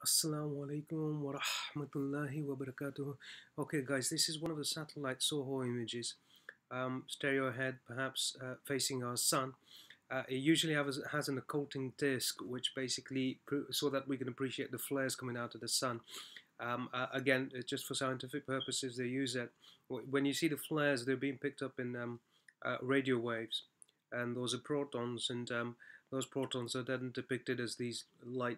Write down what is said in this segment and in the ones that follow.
Assalamu alaikum wa rahmatullahi wa barakatuh. Okay, guys, this is one of the satellite Soho images. Stereo head, perhaps facing our sun. It usually has an occulting disk, which basically so that we can appreciate the flares coming out of the sun. Again, just for scientific purposes, they use it. When you see the flares, they're being picked up in radio waves, and those are protons, and those protons are then depicted as these light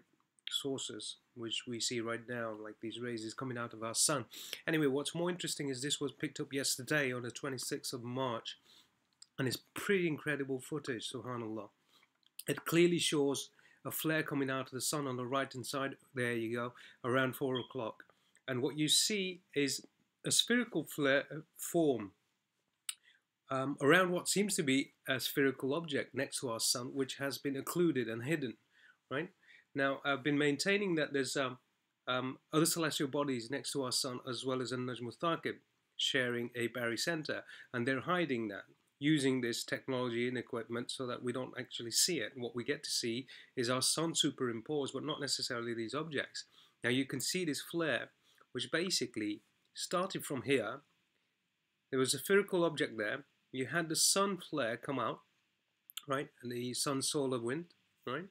sources, which we see right now, like these rays is coming out of our sun. Anyway, what's more interesting is this was picked up yesterday on the 26th of March, and it's pretty incredible footage, subhanallah. It clearly shows a flare coming out of the sun on the right hand side, there you go, around 4 o'clock. And what you see is a spherical flare form around what seems to be a spherical object next to our sun, which has been occluded and hidden, right? Now, I've been maintaining that there's other celestial bodies next to our sun, as well as a Najm Thaqib sharing a barycenter, and they're hiding that using this technology and equipment so that we don't actually see it. What we get to see is our sun superimposed, but not necessarily these objects. Now, you can see this flare, which basically started from here. There was a spherical object there. You had the sun flare come out, right, and the sun solar wind, right?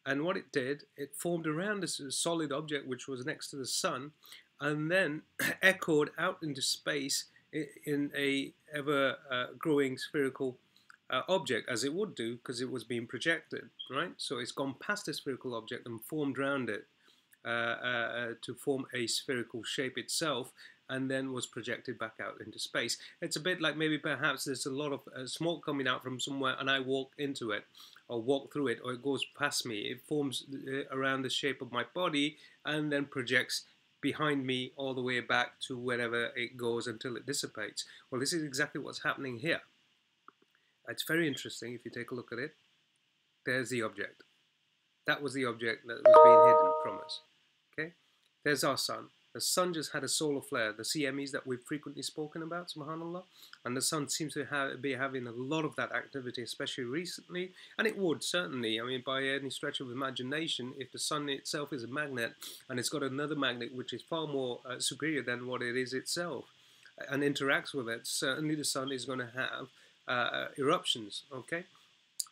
And what it did, it formed around this solid object which was next to the sun, and then echoed out into space in a ever growing spherical object, as it would do because it was being projected, right? So it's gone past the spherical object and formed around it to form a spherical shape itself, and then was projected back out into space. It's a bit like maybe perhaps there's a lot of smoke coming out from somewhere and I walk into it or walk through it, or it goes past me. It forms around the shape of my body and then projects behind me all the way back to wherever it goes until it dissipates. Well, this is exactly what's happening here. It's very interesting if you take a look at it. There's the object. That was the object that was being hidden from us. Okay, there's our sun. The sun just had a solar flare, the CMEs that we've frequently spoken about, subhanAllah. And the sun seems to be having a lot of that activity, especially recently. And it would, certainly. I mean, by any stretch of imagination, if the sun itself is a magnet, and it's got another magnet which is far more superior than what it is itself, and interacts with it, certainly the sun is going to have eruptions, okay?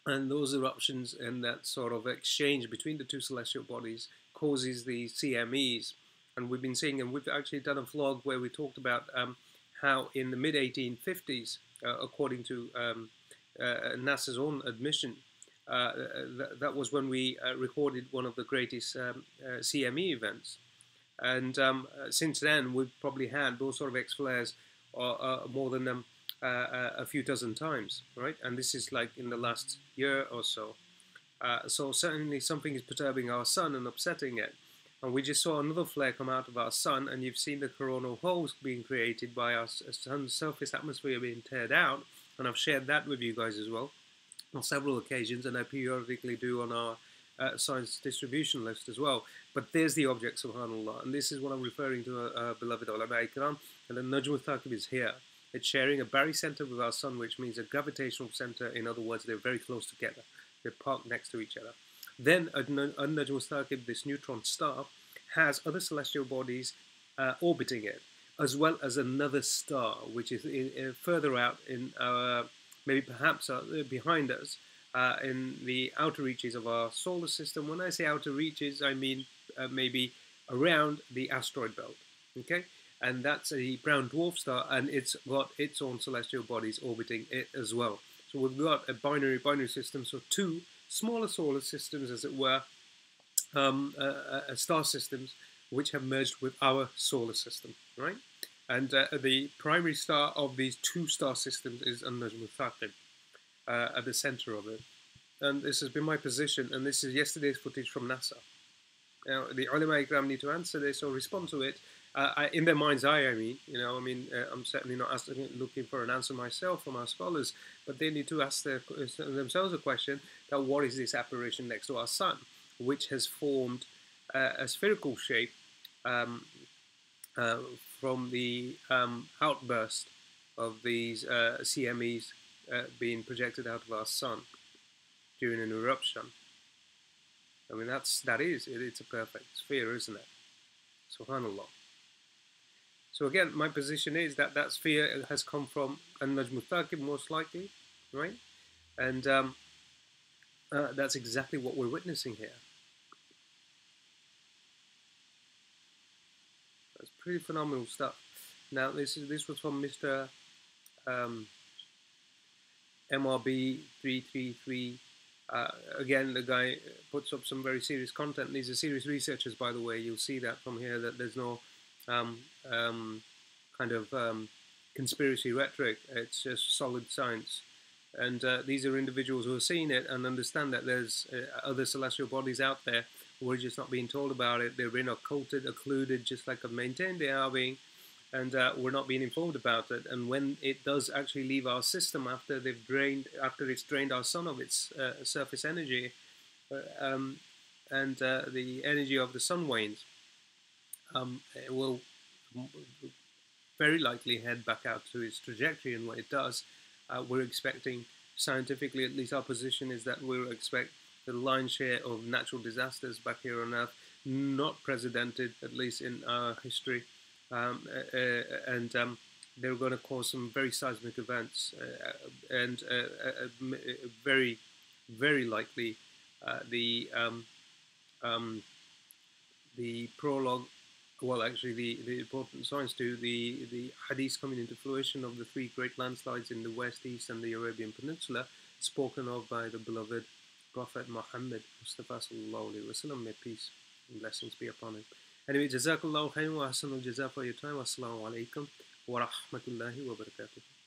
And those eruptions and that sort of exchange between the two celestial bodies causes the CMEs. And we've been seeing, and we've actually done a vlog where we talked about how in the mid-1850s, according to NASA's own admission, that was when we recorded one of the greatest CME events. And since then, we've probably had those sort of X-flares more than a few dozen times, right? And this is like in the last year or so. So certainly something is perturbing our sun and upsetting it. And we just saw another flare come out of our sun, and you've seen the coronal holes being created by our sun's surface atmosphere being teared out. And I've shared that with you guys as well on several occasions, and I periodically do on our science distribution list as well. But there's the object, subhanAllah, and this is what I'm referring to, beloved ulama ikram, and the Najm Thaqib is here. It's sharing a barycenter with our sun, which means a gravitational center. In other words, they're very close together. They're parked next to each other. Then Najm Thaqib, this neutron star, has other celestial bodies orbiting it, as well as another star, which is further out in maybe perhaps behind us, in the outer reaches of our solar system. When I say outer reaches, I mean maybe around the asteroid belt, okay? And that's a brown dwarf star, and it's got its own celestial bodies orbiting it as well. So we've got a binary system, so two smaller solar systems, as it were, star systems, which have merged with our solar system, right? And the primary star of these two star systems is Najm Thaqib, at the center of it. And this has been my position, and this is yesterday's footage from NASA. Now, the ulama ikram need to answer this or respond to it. In their mind's eye, I mean, I'm certainly not looking for an answer myself from our scholars, but they need to ask themselves a question that what is this apparition next to our sun, which has formed a spherical shape from the outburst of these CMEs being projected out of our sun during an eruption. I mean, it's a perfect sphere, isn't it? Subhanallah. So again, my position is that that sphere has come from An-Najm Thaqib, most likely, right? And that's exactly what we're witnessing here. That's pretty phenomenal stuff. Now, this was from Mr. Um, MRB 333. Again, the guy puts up some very serious content. These are serious researchers, by the way. You'll see that from here, that there's no um, um, kind of conspiracy rhetoric. It's just solid science. And these are individuals who are seeing it and understand that there's other celestial bodies out there. We're just not being told about it. They're being occulted, occluded, just like I've maintained they are being. And we're not being informed about it. And when it does actually leave our system after it's drained our sun of its surface energy, and the energy of the sun wanes, it will very likely head back out to its trajectory. And when it does, we're expecting, scientifically at least our position is that we'll expect the lion's share of natural disasters back here on Earth, not precedented, at least in our history, and they're going to cause some very seismic events, and very, very likely the prologue, well, actually, the important signs to the hadith coming into fruition of the three great landslides in the West, East, and the Arabian Peninsula, spoken of by the beloved Prophet Muhammad Mustafa Sallallahu Alaihi Wasallam. May peace and blessings be upon him. Anyway, Jazakallahu khairan wa ahsanul jaza for your time. Wassalamu alaikum wa rahmatullahi wa barakatuh.